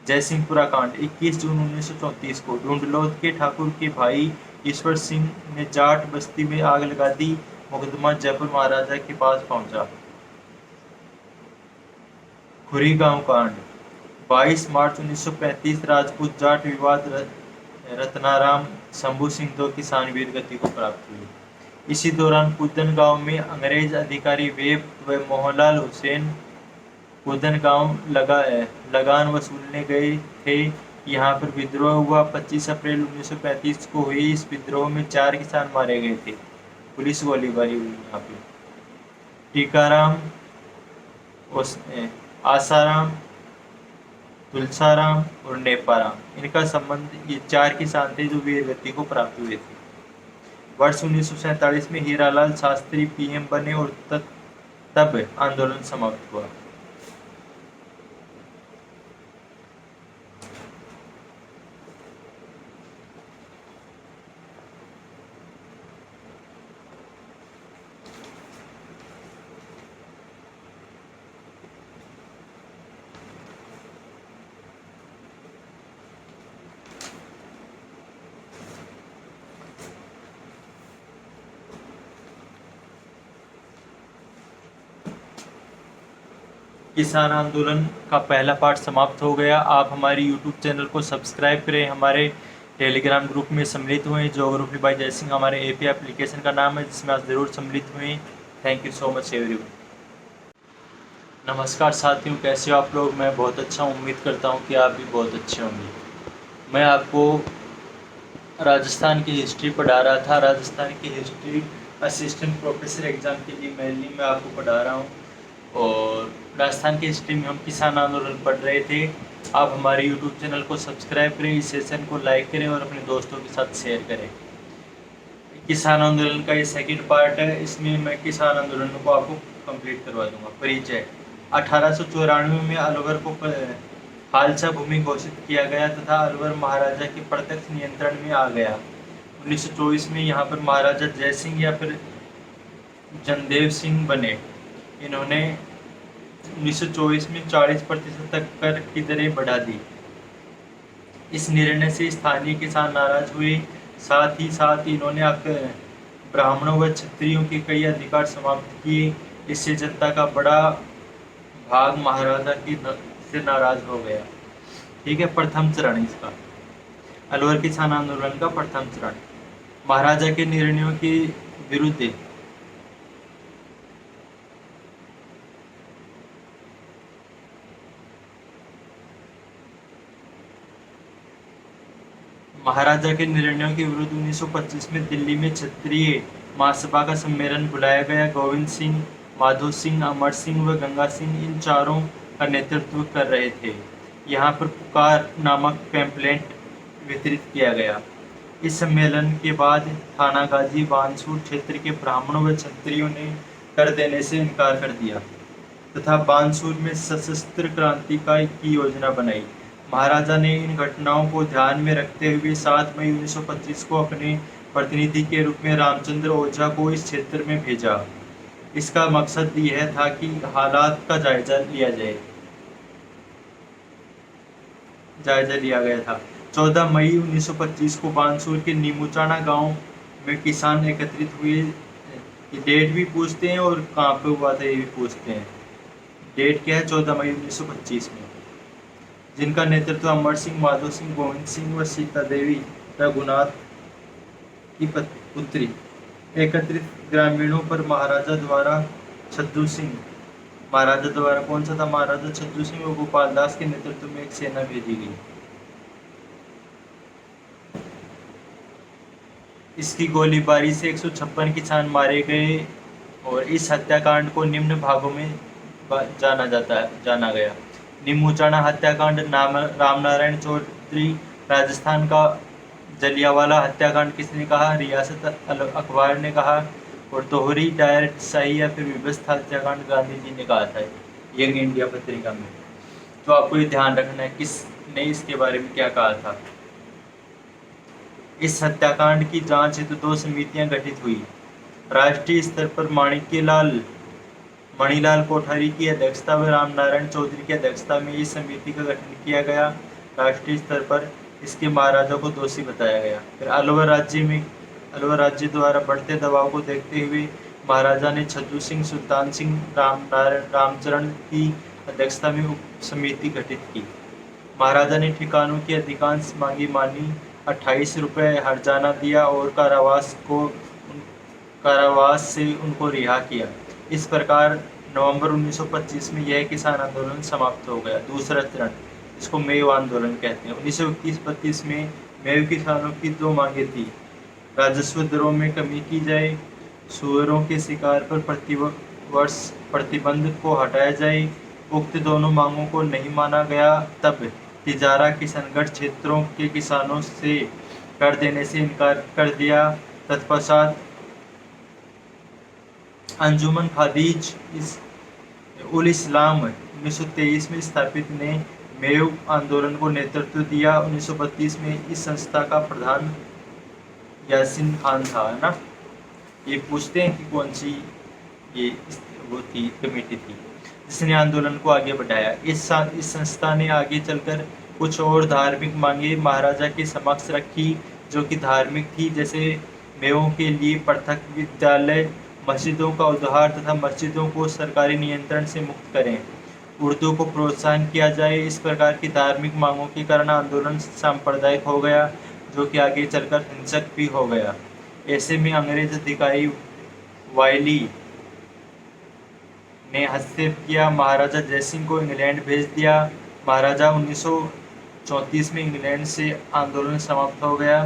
जयसिंहपुरा कांड। 21 जून 1934 को ढूंढलोद के ठाकुर के भाई ईश्वर सिंह ने जाट बस्ती में आग लगा दी। मुकदमा जयपुर महाराजा के पास पहुंचा। खुरी गांव कांड। 22 मार्च 1935 राजपूत जाट विवाद रत्नाराम शंभू सिंह 2 किसान वीर गति को प्राप्त हुई। इसी दौरान कुदन गांव में अंग्रेज अधिकारी वेब व मोहनलाल हुसैन कुदन गांव लगान वसूलने गए थे। यहाँ पर विद्रोह हुआ। 25 अप्रैल 1935 को हुई इस विद्रोह में 4 किसान मारे गए थे। पुलिस गोलीबारी हुई। यहाँ पे टीकाराम, आसाराम, तुलसाराम और नेपाराम, इनका संबंध ये 4 किसान थे जो वीरगति को प्राप्त हुए थे। वर्ष 1947 में हीरालाल शास्त्री पीएम बने और तब आंदोलन समाप्त हुआ। किसान आंदोलन का पहला पार्ट समाप्त हो गया। आप हमारी यूट्यूब चैनल को सब्सक्राइब करें, हमारे टेलीग्राम ग्रुप में सम्मिलित हुए। ज्योग्राफी बाय जय सिंह हमारे एपी एप्लीकेशन का नाम है, जिसमें आप ज़रूर सम्मिलित हुए। Thank you so much everyone. नमस्कार साथियों, कैसे हो आप लोग? मैं बहुत अच्छा हूँ। उम्मीद करता हूँ कि आप भी बहुत अच्छे होंगे। मैं आपको राजस्थान की हिस्ट्री पढ़ा रहा था। राजस्थान की हिस्ट्री असिस्टेंट प्रोफेसर एग्ज़ाम के लिए मेनली मैं आपको पढ़ा रहा हूँ। और राजस्थान की हिस्ट्री में हम किसान आंदोलन पढ़ रहे थे। आप हमारे यूट्यूब चैनल को सब्सक्राइब करें, इस सेशन को लाइक करें और अपने दोस्तों के साथ शेयर करें। किसान आंदोलन का ये सेकंड पार्ट है। इसमें मैं किसान आंदोलन को आपको कंप्लीट करवा दूंगा। परिचय। 1894 में अलवर को खालसा भूमि घोषित किया गया तथा अलवर महाराजा के प्रत्यक्ष नियंत्रण में आ गया। 1924 में यहाँ पर महाराजा जय सिंह या फिर जनदेव सिंह बने। इन्होंने 1924 में 40% तक कर की दरें बढ़ा दी। इस निर्णय से स्थानीय किसान नाराज हुए। साथ ही साथ इन्होंने ब्राह्मणों व क्षत्रियों के कई अधिकार समाप्त किए। इससे जनता का बड़ा भाग महाराजा से नाराज हो गया। ठीक है, प्रथम चरण इसका अलवर किसान आंदोलन का प्रथम चरण। महाराजा के निर्णयों के विरुद्ध महाराजा के निर्णयों के विरुद्ध 1925 में दिल्ली में क्षत्रिय महासभा का सम्मेलन बुलाया गया। गोविंद सिंह, माधो सिंह, अमर सिंह व गंगा सिंह इन चारों का नेतृत्व कर रहे थे। यहाँ पर पुकार नामक पैम्पलेट वितरित किया गया। इस सम्मेलन के बाद थानागाजी बानसूर क्षेत्र के ब्राह्मणों व क्षत्रियों ने कर देने से इनकार कर दिया तथा बानसूर में सशस्त्र क्रांति की योजना बनाई। महाराजा ने इन घटनाओं को ध्यान में रखते हुए 7 मई 1925 को अपने प्रतिनिधि के रूप में रामचंद्र ओझा को इस क्षेत्र में भेजा। इसका मकसद यह था कि हालात का जायजा लिया गया था। 14 मई 1925 को बानसूर के नीमूचाना गांव में किसान एकत्रित हुए। डेट भी पूछते हैं और कहाँ पे हुआ था ये भी पूछते हैं। डेट क्या है? 14 मई 1925 में। जिनका नेतृत्व अमर सिंह, माधो सिंह, गोविंद सिंह व सीता देवी रघुनाथ की पुत्री। एकत्रित ग्रामीणों पर महाराजा द्वारा कौन सा था? महाराजा छज्जू सिंह व गोपाल दास के नेतृत्व में एक सेना भेजी गई। इसकी गोलीबारी से 156 किसान मारे गए और इस हत्याकांड को निम्न भागों में जाना गया। नीमूचाना हत्याकांड रामनारायण चौधरी राजस्थान का। जलियांवाला हत्याकांड किसने कहा? रियासत अखबार ने कहा। और दोहरी डायरेक्ट शाही या फिर व्यवस्था हत्याकांड गांधी जी ने कहा था यंग इंडिया पत्रिका में। तो आपको ये ध्यान रखना है किसने इसके बारे में क्या कहा था। इस हत्याकांड की जांच हेतु 2 समितियां गठित हुई। राष्ट्रीय स्तर पर मणिलाल कोठारी की अध्यक्षता व रामनारायण चौधरी की अध्यक्षता में इस समिति का गठन किया गया। राष्ट्रीय स्तर पर इसके महाराजा को दोषी बताया गया। फिर अलवर राज्य द्वारा बढ़ते दबाव को देखते हुए महाराजा ने छज्जू सिंह, सुल्तान सिंह, रामचरण की अध्यक्षता में उप समिति गठित की। महाराजा ने ठिकानों की अधिकांश मांगी मानी, 28 रुपये हर्जाना दिया और कारावास से उनको रिहा किया। इस प्रकार नवंबर 1925 में यह किसान आंदोलन समाप्त हो गया। दूसरा चरण, इसको मेव आंदोलन कहते हैं। 1931-32 में मेव किसानों की 2 मांगे थी। राजस्व दरों में कमी की जाए, सुअरों के शिकार पर प्रतिवर्ष प्रतिबंध को हटाया जाए। उक्त दोनों मांगों को नहीं माना गया। तब तिजारा किशनगढ़ क्षेत्रों के किसानों से कर देने से इनकार कर दिया। तत्पश्चात अंजुमन खादिज उल इस्लाम 1923 में स्थापित ने मेव आंदोलन को नेतृत्व दिया। 1932 में इस संस्था का प्रधान यासीन खान था, है ना। ये पूछते हैं कि कौन सी वो थी कमेटी थी जिसने आंदोलन को आगे बढ़ाया। इस संस्था ने आगे चलकर कुछ और धार्मिक मांगे महाराजा के समक्ष रखी जो कि धार्मिक थी, जैसे मेवों के लिए पृथक विद्यालय, मस्जिदों का उद्धार तथा मस्जिदों को सरकारी नियंत्रण से मुक्त करें, उर्दू को प्रोत्साहन किया जाए। इस प्रकार की धार्मिक मांगों के कारण आंदोलन सांप्रदायिक हो गया जो कि आगे चलकर हिंसक भी हो गया। ऐसे में अंग्रेज अधिकारी वायली ने हस्तक्षेप किया। महाराजा जयसिंह को इंग्लैंड भेज दिया। महाराजा 1934 में इंग्लैंड से आंदोलन समाप्त हो गया।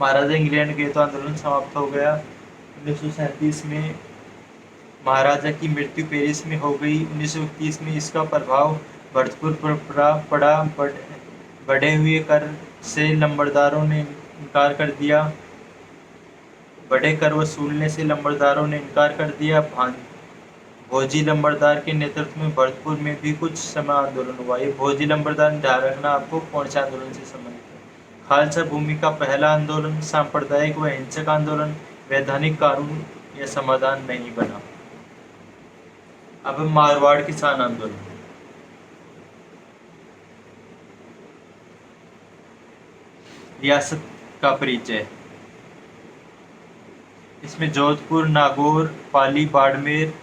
महाराजा इंग्लैंड गए तो आंदोलन समाप्त हो गया। 1937 में महाराजा की मृत्यु पेरिस में हो गई। 1931 में इसका प्रभाव भरतपुर पर पड़ा। बढ़े हुए कर से लंबरदारों ने इनकार कर दिया। बड़े कर वसूलने से लंबरदारों ने इनकार कर दिया। भोजी लंबरदार के नेतृत्व में भरतपुर में भी कुछ समय आंदोलन हुआ। ये भोजी लंबरदार ध्यान रखना आपको कौन से आंदोलन से संबंधित है। खालसा भूमि का पहला आंदोलन सांप्रदायिक व हिंसक आंदोलन, वैधानिक कानून या समाधान नहीं बना। अब मारवाड़ किसान आंदोलन। रियासत का परिचय। इसमें जोधपुर, नागौर, पाली, बाड़मेर,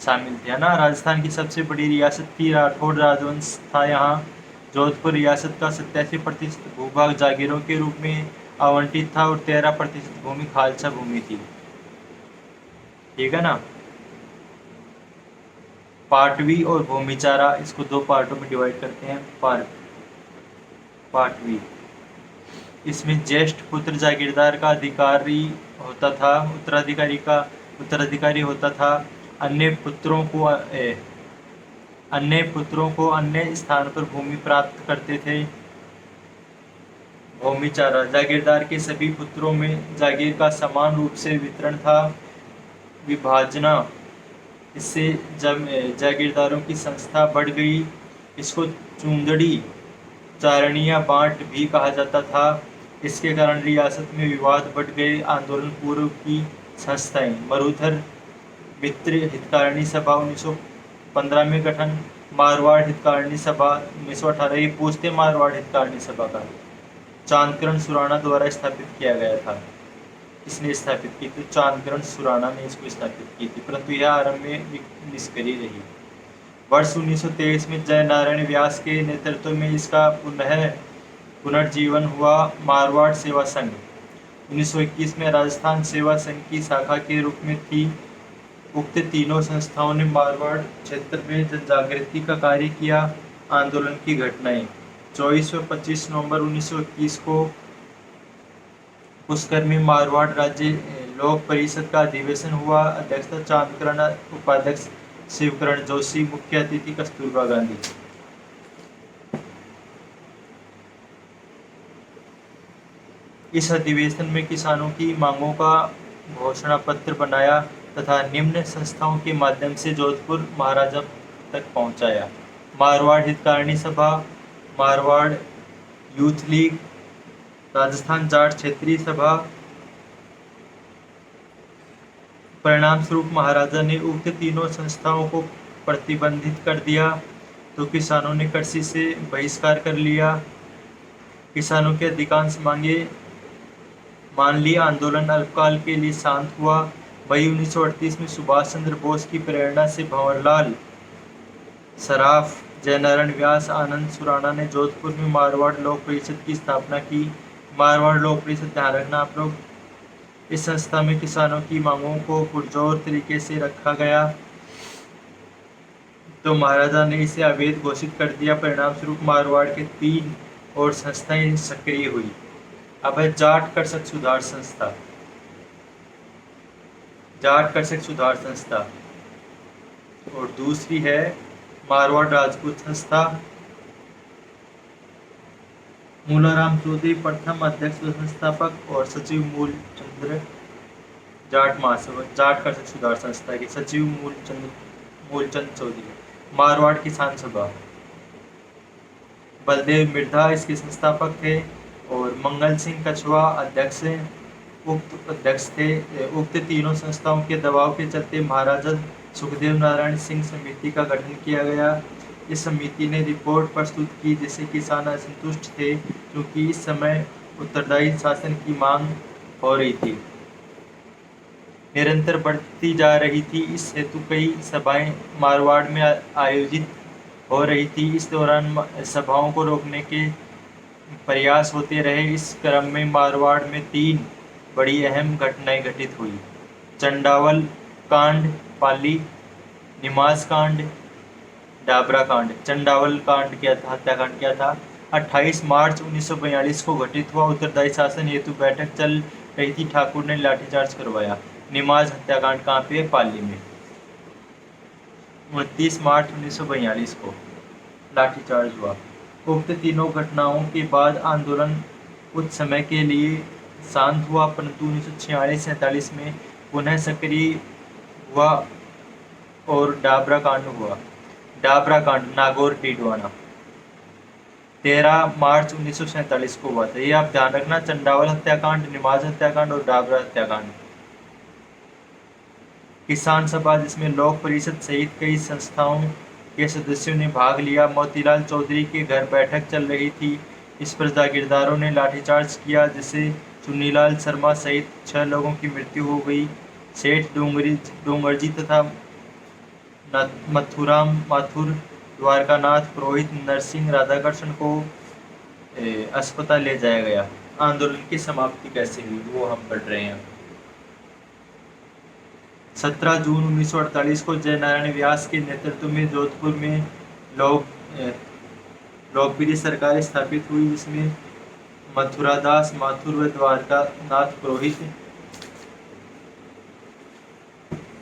शामिल थे, है ना। राजस्थान की सबसे बड़ी रियासत थी, राठौड़ राजवंश था यहाँ। जोधपुर रियासत का 87% भूभाग जागीरों के रूप में आवंटित था और 13% भूमि खालसा भूमि थी। ठीक है ना। पाटवी और भूमिचारा, इसको दो पार्टों में डिवाइड करते हैं। पाटवी, इसमें ज्येष्ठ पुत्र जागीरदार का अधिकारी होता था, उत्तराधिकारी होता था। अन्य पुत्रों को अन्य स्थान पर भूमि प्राप्त करते थे। भूमिचारा, जागीरदार के सभी पुत्रों में जागीर का समान रूप से वितरण था। विभाजना, इससे जागीरदारों की संस्था बढ़ गई। इसको चूंदड़ी चारणी या बांट भी कहा जाता था। इसके कारण रियासत में विवाद बढ़ गए। आंदोलन पूर्व की संस्थाएं, मरुधर मित्र हितकारिणी सभा 1915 में गठन, मारवाड़ हितकारिणी सभा 1918, ये पूछते मारवाड़ हितकारिणी सभा का चांदकरण सुराणा द्वारा स्थापित किया गया था। इसने स्थापित की थी, चांदकरण सुराणा ने इसको स्थापित की थी, परंतु यह आरंभ में निष्क्रिय रही। वर्ष 1923 में जय नारायण व्यास के नेतृत्व में इसका पुनर्जीवन हुआ। मारवाड़ सेवा संघ 1921 में राजस्थान सेवा संघ की शाखा के रूप में थी। उक्त तीनों संस्थाओं ने मारवाड़ क्षेत्र में जनजागृति का कार्य किया। आंदोलन की घटनाएं, 24 व 25 नवंबर 1921 को पुष्कर में मारवाड़ राज्य लोक परिषद का अधिवेशन हुआ। अध्यक्षता चांदकरण, उपाध्यक्ष शिवकरण जोशी, मुख्य अतिथि कस्तूरबा गांधी। इस अधिवेशन में किसानों की मांगों का घोषणा पत्र बनाया तथा निम्न संस्थाओं के माध्यम से जोधपुर महाराजा तक पहुंचाया। मारवाड़ हितकारिणी सभा, मारवाड़ यूथ लीग, राजस्थान जाट क्षेत्रीय सभा। परिणाम स्वरूप महाराजा ने उक्त तीनों संस्थाओं को प्रतिबंधित कर दिया, तो किसानों ने कृषि से बहिष्कार कर लिया। किसानों के अधिकांश मांगे मान ली। आंदोलन अल्पकाल के लिए शांत हुआ। मई 1938 में सुभाष चंद्र बोस की प्रेरणा से भंवरलाल सराफ, जयनारायण व्यास, आनंद सुराणा ने जोधपुर में मारवाड़ लोक परिषद की स्थापना की। मारवाड़ लोक परिषद, ध्यान रखना आप लोग, इस संस्था में किसानों की मांगों को पुरजोर तरीके से रखा गया, तो महाराजा ने इसे अवैध घोषित कर दिया। परिणाम स्वरूप मारवाड़ के 3 और संस्थाएं सक्रिय हुई। अब है जाट कृषक सुधार संस्था। जाट कृषक सुधार संस्था, और दूसरी है मारवाड़ राजपूत संस्था। मूलाराम चौधरी प्रथम अध्यक्ष व संस्थापक और सचिव मूलचंद्र जाट महासभा, जाट कृषक सुधार संस्था के सचिव मूलचंद चौधरी। मारवाड़ किसान सभा, बलदेव मिर्धा इसके संस्थापक थे और मंगल सिंह कछवा अध्यक्ष थे। उक्त तीनों संस्थाओं के दबाव के चलते महाराजा सुखदेव नारायण सिंह समिति का गठन किया गया। इस समिति ने रिपोर्ट प्रस्तुत की जिससे किसान असंतुष्ट थे, क्योंकि इस समय उत्तरदायी शासन की मांग हो रही थी, निरंतर बढ़ती जा रही थी। इस हेतु कई सभाएं मारवाड़ में आयोजित हो रही थी। इस दौरान सभाओं को रोकने के प्रयास होते रहे। इस क्रम में मारवाड़ में 3 बड़ी अहम घटनाएं घटित हुई। चंडावल कांड, पाली, निमाज कांड, डाबरा कांड। चंडावल कांड क्या था, हत्याकांड क्या था? 28 मार्च 1942 को घटित हुआ। उत्तरदायी शासन हेतु बैठक चल रही थी, ठाकुर ने लाठीचार्ज करवाया। निमाज हत्याकांड कहाँ पे? पाली में। 29 मार्च 1942 को लाठीचार्ज हुआ। उक्त तीनों घटनाओं के बाद आंदोलन कुछ समय के लिए शांत हुआ, परंतु 1946-47 में पुनः सक्रिय हुआ और डाबरा कांड हुआ। डाबरा कांड, नागौर टिडवाना, 13 मार्च 1947 को हुआ था। ये आप ध्यान रखना, चंडावल हत्याकांड, निमाज हत्याकांड और डाबरा हत्याकांड। किसान सभा, जिसमें लोक परिषद सहित कई संस्थाओं के सदस्यों ने भाग लिया। मोतीलाल चौधरी के घर बैठक चल रही थी। इस पर जागीरदारों ने लाठीचार्ज किया, जिससे चुन्नीलाल शर्मा सहित 6 लोगों की मृत्यु हो गई। सेठ डोंगरजी तथा मथुराम माथुर, द्वारकानाथ, पुरोहित नरसिंह राधाकृष्ण को अस्पताल ले जाया गया। आंदोलन की समाप्ति कैसे हुई वो हम पढ़ रहे हैं। 17 जून 1948 को जयनारायण व्यास के नेतृत्व में जोधपुर में लोकप्रिय सरकार स्थापित हुई, जिसमें मथुरादास माथुर व द्वारकानाथ पुरोहित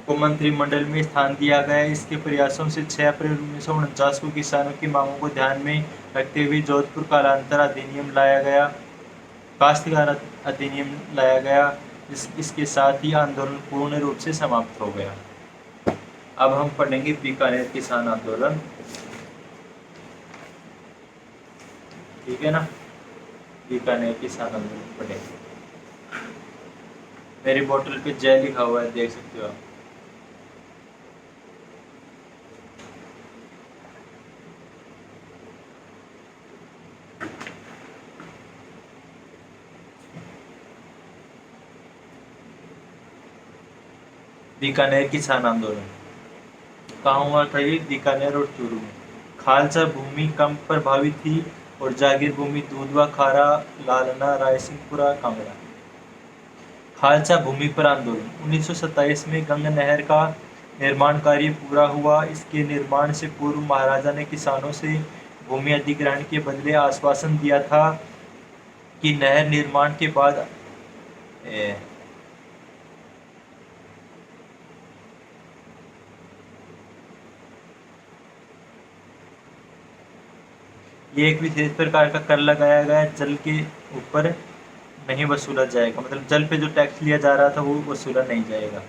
को मंत्रिमंडल में स्थान दिया गया। इसके प्रयासों से 6 अप्रैल 1949 को किसानों की मांगों को ध्यान में रखते हुए जोधपुर कालांतर अधिनियम लाया गया, काश्तकार अधिनियम लाया गया। इसके साथ ही आंदोलन पूर्ण रूप से समाप्त हो गया। अब हम पढ़ेंगे बीकानेर किसान आंदोलन, ठीक है ना। बीकानेर किसान आंदोलन पढ़ेंगे। मेरी बोतल पे जय लिखा हुआ है, देख सकते हो आप। बीकानेर किसान आंदोलन कहाँ हुआ था ये? बीकानेर और चूरू में। खालसा भूमि कम प्रभावित थी और जागीर भूमि दूधवा, खारा, लालना, रायसिंहपुरा, कांगड़ा। खालसा भूमि पर आंदोलन 1927 में गंगा नहर का निर्माण कार्य पूरा हुआ। इसके निर्माण से पूर्व महाराजा ने किसानों से भूमि अधिग्रहण के बदले आश्वासन दिया था कि नहर निर्माण के बाद ये एक विशेष प्रकार का कर लगाया गया, जल के ऊपर नहीं वसूला जाएगा। मतलब जल पे जो टैक्स लिया जा रहा था वो वसूला नहीं जाएगा।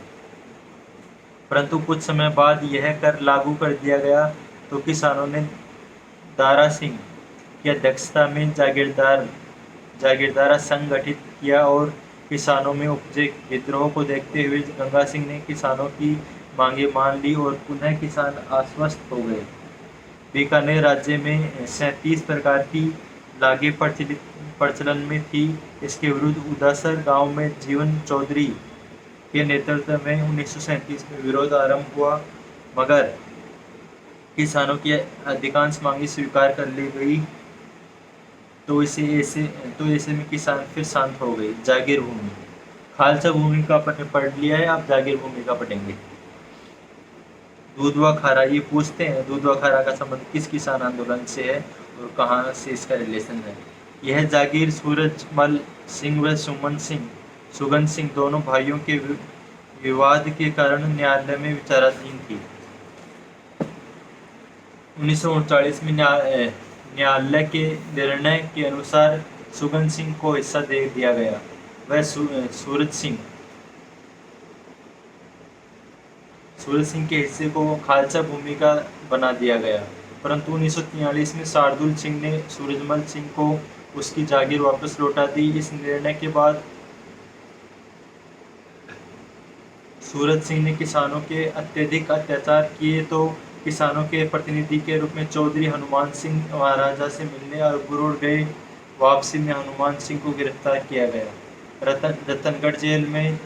परंतु कुछ समय बाद यह कर लागू कर दिया गया तो किसानों ने दारा सिंह की अध्यक्षता में जागीरदारा संघ गठित किया और किसानों में उपजे विद्रोह को देखते हुए गंगा सिंह ने किसानों की मांगे मान ली और पुनः किसान आश्वस्त हो गए। बीकानेर राज्य में 37 प्रकार की लागें प्रचलन में थी। इसके विरुद्ध उदासर गांव में जीवन चौधरी के नेतृत्व में 1937 में विरोध आरंभ हुआ, मगर किसानों की अधिकांश मांगी स्वीकार कर ली गई। तो ऐसे में किसान फिर शांत हो गए। जागीर भूमि, खालसा भूमि का अपन ने पढ़ लिया है, आप जागीर भूमि का पढ़ेंगे। दूधवा खारा, ये पूछते हैं दूधवा खारा का संबंध किस किसान आंदोलन से है और कहाँ से इसका रिलेशन है। यह जागीर सूरजमल सिंह व सुगन सिंह दोनों भाइयों के विवाद के कारण न्यायालय में विचाराधीन थी। 1939 में न्यायालय के निर्णय के अनुसार सुगन सिंह को हिस्सा दे दिया गया। वह सूरज सिंह के हिस्से को खालसा भूमि का बना दिया गया। परंतु 1943 में शार्दुल सिंह ने सूरजमल सिंह को उसकी जागीर वापस लौटा दी। इस निर्णय के बाद सूरज सिंह ने किसानों के अत्यधिक अत्याचार किए तो किसानों के प्रतिनिधि के रूप में चौधरी हनुमान सिंह महाराजा से मिलने और गुरूर गए। वापसी में हनुमान सिंह को गिरफ्तार किया गया, रतनगढ़ जेल में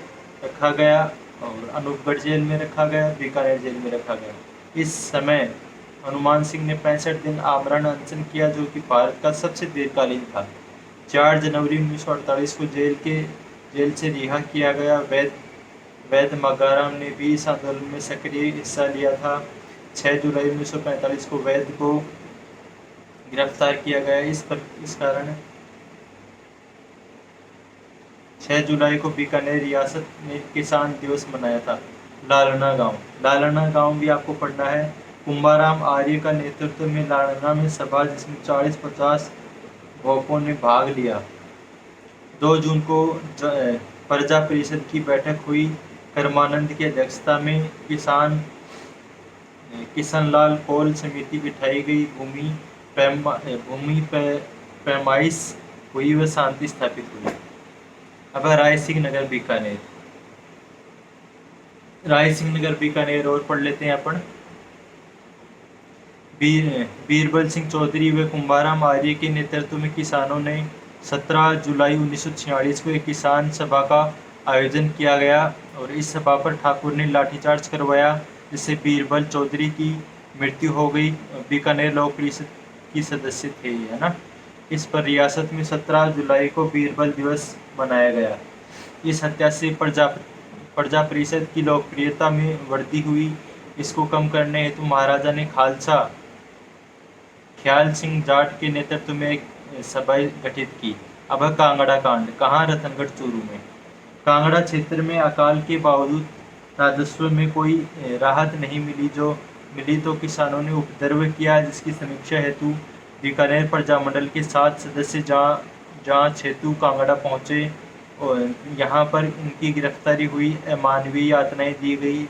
रखा गया और अनूपगढ़ जेल में रखा गया, बीकानेर जेल में रखा गया। इस समय हनुमान सिंह ने 65 दिन आमरण अनशन किया, जो कि भारत का सबसे दीर्घकालीन था। 4 जनवरी 1948 को जेल से रिहा किया गया। वैद मगाराम ने भी इस आंदोलन में सक्रिय हिस्सा लिया था। 6 जुलाई 1945 को वैद को गिरफ्तार किया गया। इस कारण 6 जुलाई को बीकानेर रियासत ने किसान दिवस मनाया था। लालना गांव भी आपको पढ़ना है। कुंभाराम आर्य का नेतृत्व में लालना में सभा, जिसमें 40-50 भोपों ने भाग लिया। 2 जून को प्रजा परिषद की बैठक हुई। कर्मानंद की अध्यक्षता में किशनलाल कौल समिति बिठाई गई। भूमि पैमाइश हुई व शांति स्थापित हुई। अब राय सिंह नगर बीकानेर और पढ़ लेते हैं अपन। बीरबल सिंह चौधरी व कुंभाराम आर्य के नेतृत्व में किसानों ने 17 जुलाई 1946 को एक किसान सभा का आयोजन किया गया और इस सभा पर ठाकुर ने लाठीचार्ज करवाया। जिससे बीरबल चौधरी की मृत्यु हो गई। बीकानेर लोक परिषद की सदस्य थे, है ना। इस पर रियासत में 17 जुलाई को बीरबल दिवस मनाया गया। इस हत्या से प्रजा परिषद की लोकप्रियता में वृद्धि हुई। इसको कम करने हेतु महाराजा ने खालसा ख्याल सिंह जाट के नेतृत्व में एक सभा गठित की। अब कांगड़ा कांड। कहाँ? रतनगढ़ चूरू में। कांगड़ा क्षेत्र में अकाल के बावजूद राजस्व में कोई राहत नहीं मिली। जो मिली तो किसानों ने उपद्रव किया, जिसकी समीक्षा हेतु बीकानेर प्रजामंडल के 7 सदस्य जांच हेतु कांगड़ा पहुंचे और यहाँ पर उनकी गिरफ्तारी हुई, अमानवीय यातनाएं दी गई,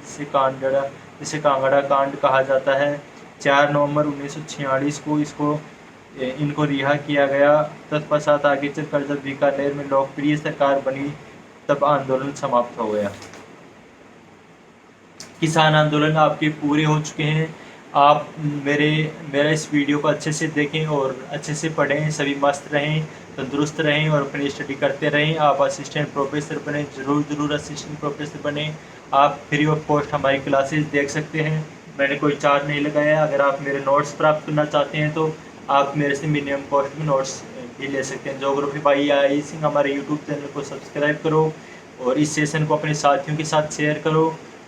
जिसे कांगड़ा कांड कहा जाता है। 4 नवंबर 1946 को इनको रिहा किया गया। तत्पश्चात आगे चलकर जब बीकानेर में लोकप्रिय सरकार बनी तब आंदोलन समाप्त हो गया। किसान आंदोलन आपके पूरे हो चुके हैं। आप मेरा इस वीडियो को अच्छे से देखें और अच्छे से पढ़ें। सभी मस्त रहें, तंदुरुस्त रहें और अपनी स्टडी करते रहें। आप असिस्टेंट प्रोफेसर बने, ज़रूर असिस्टेंट प्रोफेसर बने। आप फ्री ऑफ कॉस्ट हमारी क्लासेस देख सकते हैं। मैंने कोई चार्ज नहीं लगाया। अगर आप मेरे नोट्स प्राप्त करना चाहते हैं तो आप मेरे से मिनिमम कॉस्ट में नोट्स भी ले सकते हैं। ज्योग्राफी बाई आई सिंह हमारे यूट्यूब चैनल को सब्सक्राइब करो और इस सेशन को अपने साथियों के साथ शेयर करो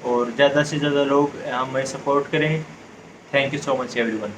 और ज़्यादा से ज़्यादा लोग हमें सपोर्ट करें। Thank you so much everyone.